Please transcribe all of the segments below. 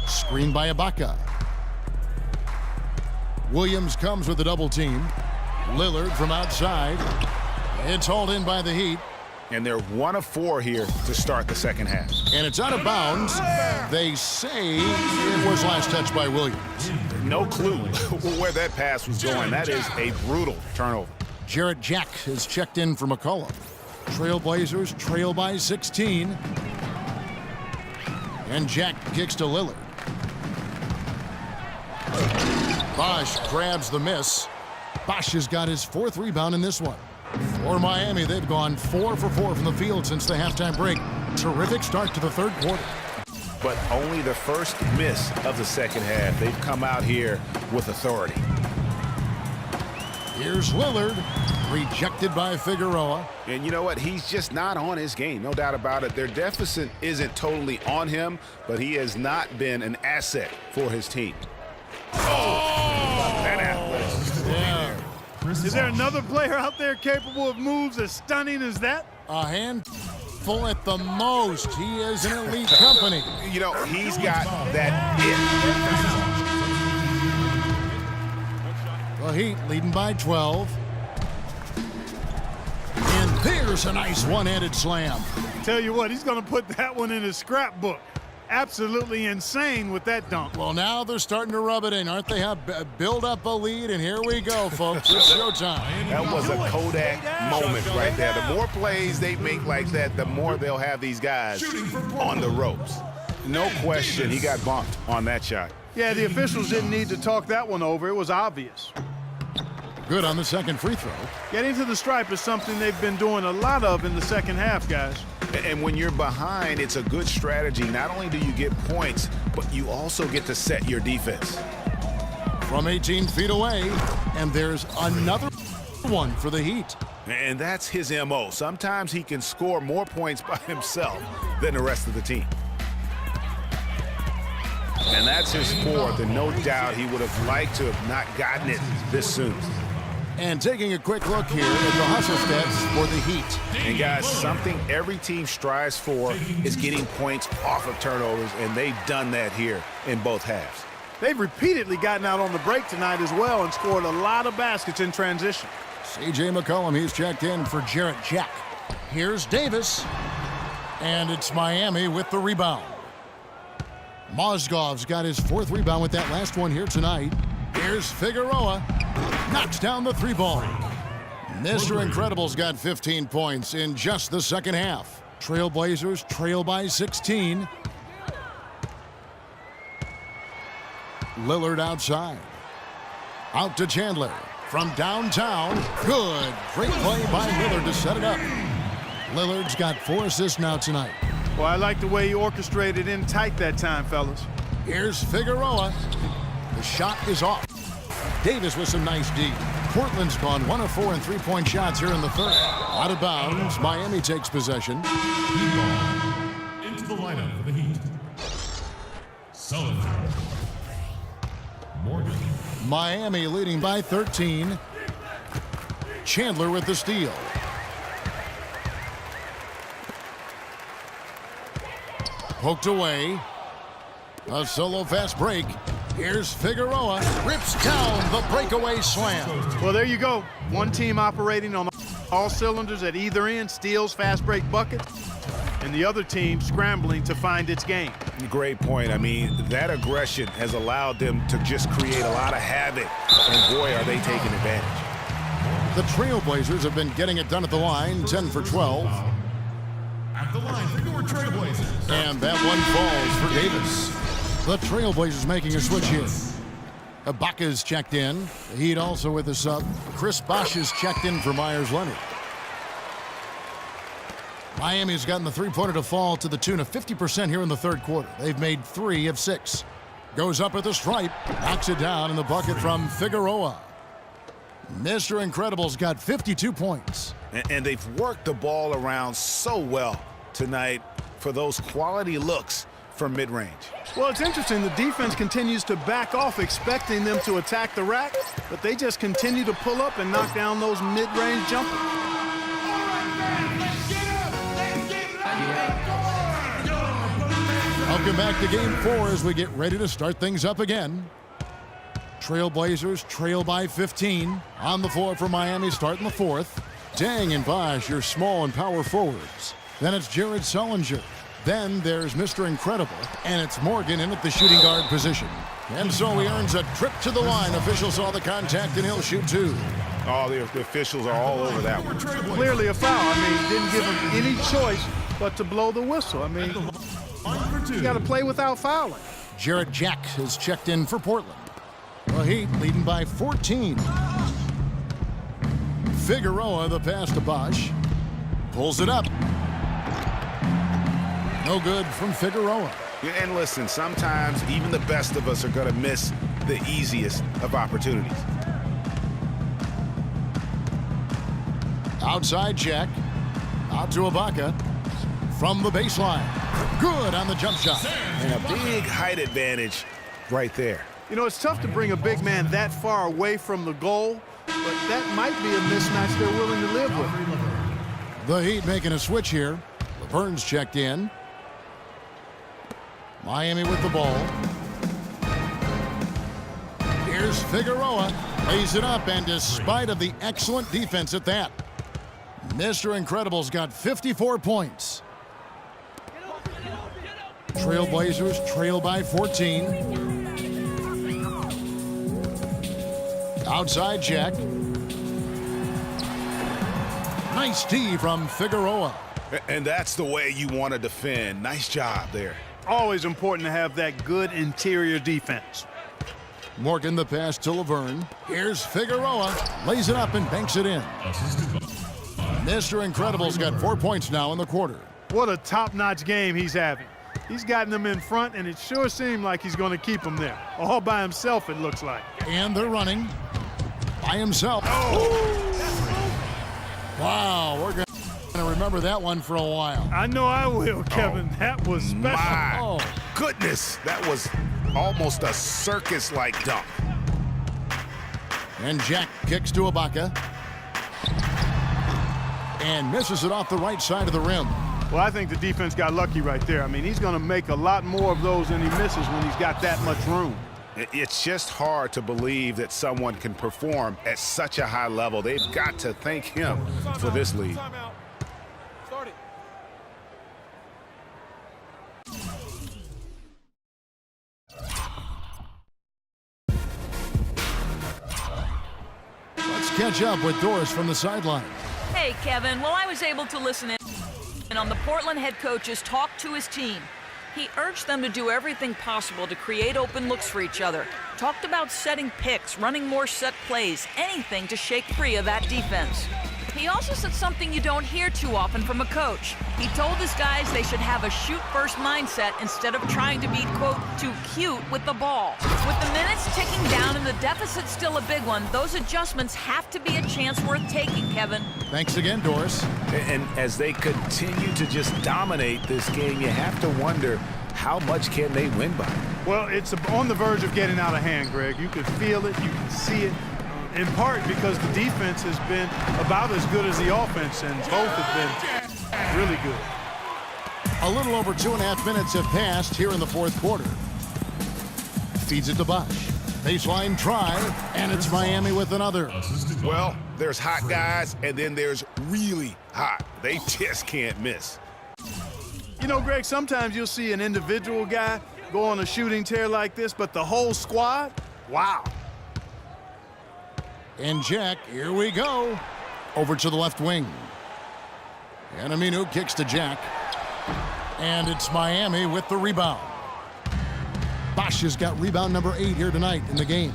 Screen by Ibaka. Williams comes with the double team. Lillard from outside. It's hauled in by the Heat. And they're 1 of 4 here to start the second half. And it's out of bounds. They say it was last touched by Williams. No clue where that pass was going. That is a brutal turnover. Jarrett Jack is checked in for McCollum. Trailblazers trail by 16. And Jack kicks to Lillard. Bosh grabs the miss. Bosh has got his 4th rebound in this one. For Miami, they've gone 4 for 4 from the field since the halftime break. Terrific start to the third quarter. But only the first miss of the second half. They've come out here with authority. Here's Lillard, rejected by Figueroa. And you know what? He's just not on his game, no doubt about it. Their deficit isn't totally on him, but he has not been an asset for his team. That athleticism. Yeah. Is there another player out there capable of moves as stunning as that? A handful at the most. He is an elite company. You know, he's got that The Heat leading by 12. And there's a nice one-handed slam. Tell you what, he's going to put that one in his scrapbook. Absolutely insane with that dunk. Well, now they're starting to rub it in, aren't they? Build up a lead, and here we go, folks. It's showtime. That was a Kodak moment right there. The more plays they make like that, the more they'll have these guys on the ropes. No question, he got bumped on that shot. Yeah, the officials didn't need to talk that one over. It was obvious. Good on the second free throw. Getting to the stripe is something they've been doing a lot of in the second half, guys. And when you're behind, it's a good strategy. Not only do you get points, but you also get to set your defense. From 18 feet away, and there's another one for the Heat. And that's his MO. Sometimes he can score more points by himself than the rest of the team. And that's his 4th, and no doubt he would have liked to have not gotten it this soon. And taking a quick look here at the hustle stats for the Heat. And guys, something every team strives for is getting points off of turnovers, and they've done that here in both halves. They've repeatedly gotten out on the break tonight as well and scored a lot of baskets in transition. C.J. McCollum, he's checked in for Jarrett Jack. Here's Davis, and it's Miami with the rebound. Mozgov's got his 4th rebound with that last one here tonight. Here's Figueroa. Knocks down the 3-ball. Mr. Incredible's got 15 points in just the second half. Trailblazers trail by 16. Lillard outside. Out to Chandler. From downtown. Good. Great play by Lillard to set it up. Lillard's got 4 assists now tonight. Well, I like the way he orchestrated in tight that time, fellas. Here's Figueroa. The shot is off. Davis with some nice D. Portland's gone 1 of 4 in 3-point shots here in the third. Out of bounds. Miami takes possession. Into the lineup for the Heat. Sullivan. Morgan. Miami leading by 13. Chandler with the steal. Poked away. A solo fast break. Here's Figueroa. Rips down the breakaway slam. Well, there you go. One team operating on all cylinders at either end, steals, fast break buckets, and the other team scrambling to find its game. Great point. I mean, that aggression has allowed them to just create a lot of havoc, and boy, are they taking advantage. The Trailblazers have been getting it done at the line, 10 for 12. At the line for your Trailblazers. And that one falls for Davis. The Trailblazers making a switch here. Ibaka's checked in. The Heat also with a sub. Chris Bosh is checked in for Myers Leonard. Miami's gotten the three-pointer to fall to the tune of 50% here in the third quarter. They've made 3 of 6. Goes up at the stripe. Knocks it down in the bucket from Figueroa. Mr. Incredible's got 52 points. And they've worked the ball around so well tonight for those quality looks from mid-range. Well, it's interesting. The defense continues to back off, expecting them to attack the rack, but they just continue to pull up and knock down those mid-range jumpers. Welcome back to Game 4 as we get ready to start things up again. Trailblazers trail by 15. On the floor for Miami starting the fourth. Dang and Bosh, your small and power forwards. Then it's Jared Sullinger. Then there's Mr. Incredible. And it's Morgan in at the shooting guard position. And so he earns a trip to the line. Officials saw the contact and he'll shoot two. Oh, the officials are all over that one. Clearly a foul. I mean, didn't give him any choice but to blow the whistle. I mean, you got to play without fouling. Jarrett Jack has checked in for Portland. The Heat leading by 14. Figueroa, the pass to Bosh. Pulls it up. No good from Figueroa. Yeah, and listen, sometimes even the best of us are going to miss the easiest of opportunities. Outside Jack. Out to Ibaka. From the baseline. Good on the jump shot. And a big height advantage right there. You know, it's tough to bring a big man that far away from the goal, but that might be a mismatch they're willing to live with. The Heat making a switch here. LeVerne's checked in. Miami with the ball. Here's Figueroa. Lays it up, and despite of the excellent defense at that, Mr. Incredible's got 54 points. Trailblazers trail by 14. Outside Jack. Nice tee from Figueroa. And that's the way you want to defend. Nice job there. Always important to have that good interior defense. Morgan the pass to LeVerne. Here's Figueroa. Lays it up and banks it in. Mr. Incredible's got 4 points now in the quarter. What a top-notch game he's having. He's gotten them in front, and it sure seemed like he's going to keep them there. All by himself, it looks like. And they're running by himself. Oh. Wow, we're going to remember that one for a while. I know I will, Kevin. That was special. My goodness, that was almost a circus-like dunk. And Jack kicks to Ibaka. And misses it off the right side of the rim. Well, I think the defense got lucky right there. I mean, he's going to make a lot more of those than he misses when he's got that much room. It's just hard to believe that someone can perform at such a high level. They've got to thank him for this lead. Let's catch up with Doris from the sideline. Hey, Kevin. Well, I was able to listen in on the Portland head coach's talk to his team. He urged them to do everything possible to create open looks for each other. Talked about setting picks, running more set plays, anything to shake free of that defense. He also said something you don't hear too often from a coach. He told his guys they should have a shoot-first mindset instead of trying to be, quote, too cute with the ball. With the minutes ticking down and the deficit still a big one, those adjustments have to be a chance worth taking, Kevin. Thanks again, Doris. And as they continue to just dominate this game, you have to wonder, how much can they win by? Well, it's on the verge of getting out of hand, Greg. You can feel it, you can see it, in part because the defense has been about as good as the offense, and both have been really good. A little over 2.5 minutes have passed here in the fourth quarter. Feeds it to Bosh. Baseline try, and it's Miami with another. Well, there's hot guys, and then there's really hot. They just can't miss. You know, Greg, sometimes you'll see an individual guy go on a shooting tear like this, but the whole squad, wow. And Jack, here we go. Over to the left wing. And Aminu kicks to Jack. And it's Miami with the rebound. Bosh has got rebound number 8 here tonight in the game.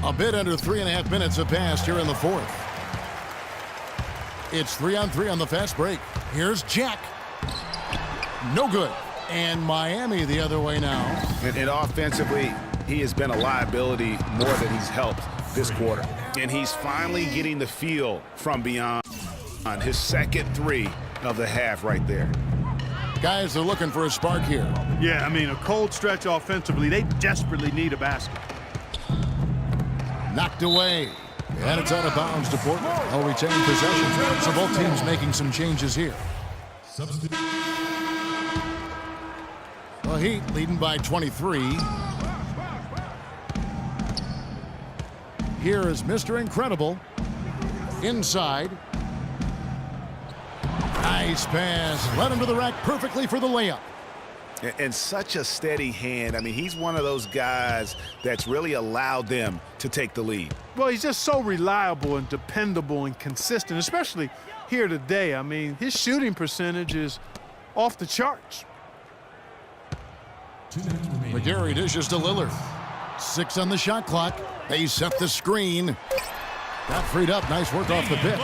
A bit under 3.5 minutes have passed here in the fourth. It's 3-on-3 on the fast break. Here's Jack. No good. And Miami the other way now. And offensively, he has been a liability more than he's helped this quarter. And he's finally getting the feel from beyond on his second three of the half right there. Guys are looking for a spark here. Yeah, I mean, a cold stretch offensively. They desperately need a basket. Knocked away. And it's out of bounds to Portland. They'll retain possession. So both teams making some changes here. Substitute. The Heat leading by 23. Here is Mr. Incredible. Inside. Nice pass. Led him to the rack perfectly for the layup. And such a steady hand. I mean, he's one of those guys that's really allowed them to take the lead. Well, he's just so reliable and dependable and consistent, especially here today. I mean, his shooting percentage is off the charts. 2 minutes remaining. McGarry dishes to Lillard. 6 on the shot clock. They set the screen. Got freed up. Nice work off the pick.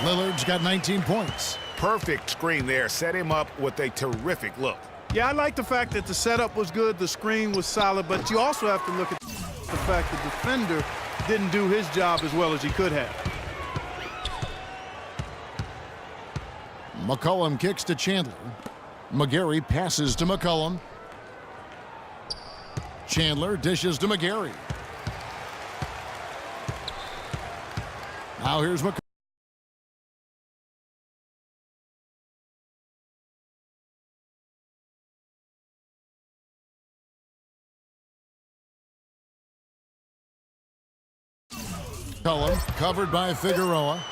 Lillard's got 19 points. Perfect screen there. Set him up with a terrific look. Yeah, I like the fact that the setup was good, the screen was solid, but you also have to look at the fact the defender didn't do his job as well as he could have. McCollum kicks to Chandler. McGarry passes to McCollum. Chandler dishes to McGarry. Now here's McCollum. McCollum covered by Figueroa.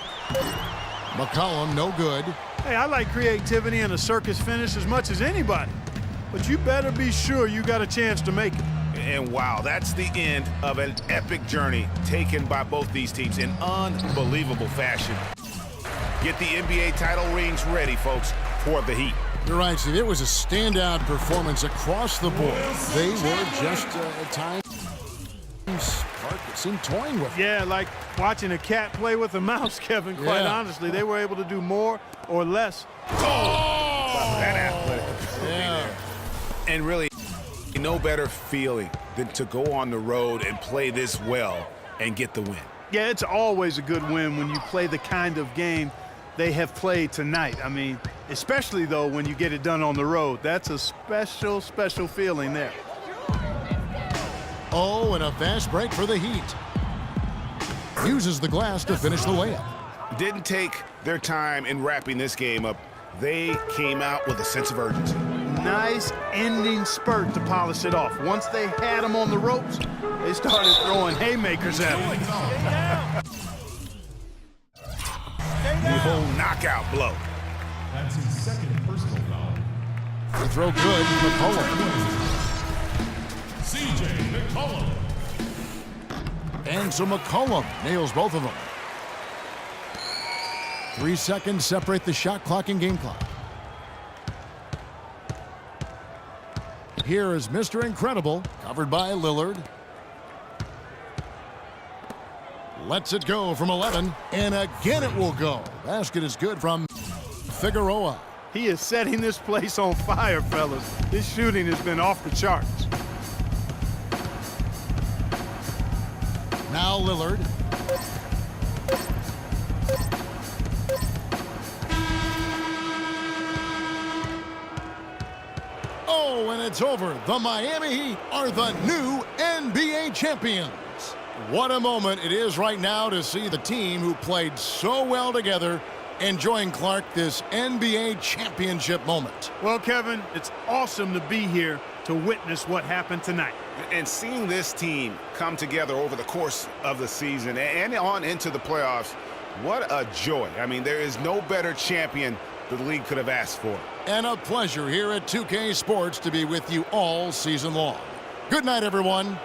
McCollum no good. Hey, I like creativity and a circus finish as much as anybody, but you better be sure you got a chance to make it. And wow, that's the end of an epic journey taken by both these teams in unbelievable fashion. Get the NBA title rings ready, folks, for the Heat. You're right, Steve. It was a standout performance across the board. They were just at times Park seemed toying with it. Yeah, like watching a cat play with a mouse, Kevin, quite honestly. They were able to do more or less. That athletic. Yeah. And really, no better feeling than to go on the road and play this well and get the win. Yeah, it's always a good win when you play the kind of game they have played tonight. I mean, especially, though, when you get it done on the road. That's a special, special feeling there. Oh, and a fast break for the Heat. Uses the glass to finish the layup. Didn't take their time in wrapping this game up. They came out with a sense of urgency. Nice ending spurt to polish it off. Once they had them on the ropes, they started throwing haymakers at them. The whole knockout blow. That's his second personal foul. They throw good. McCollum. CJ McCollum. And so McCollum nails both of them. 3 seconds separate the shot clock and game clock. Here is Mr. Incredible, covered by Lillard. Lets it go from 11, and again it will go. Basket is good from Figueroa. He is setting this place on fire, fellas. His shooting has been off the charts. Now Lillard. Oh, and it's over. The Miami Heat are the new NBA champions. What a moment it is right now to see the team who played so well together enjoying, Clark, this NBA championship moment. Well, Kevin, it's awesome to be here to witness what happened tonight. And seeing this team come together over the course of the season and on into the playoffs, what a joy. I mean, there is no better champion the league could have asked for. And a pleasure here at 2K Sports to be with you all season long. Good night, everyone.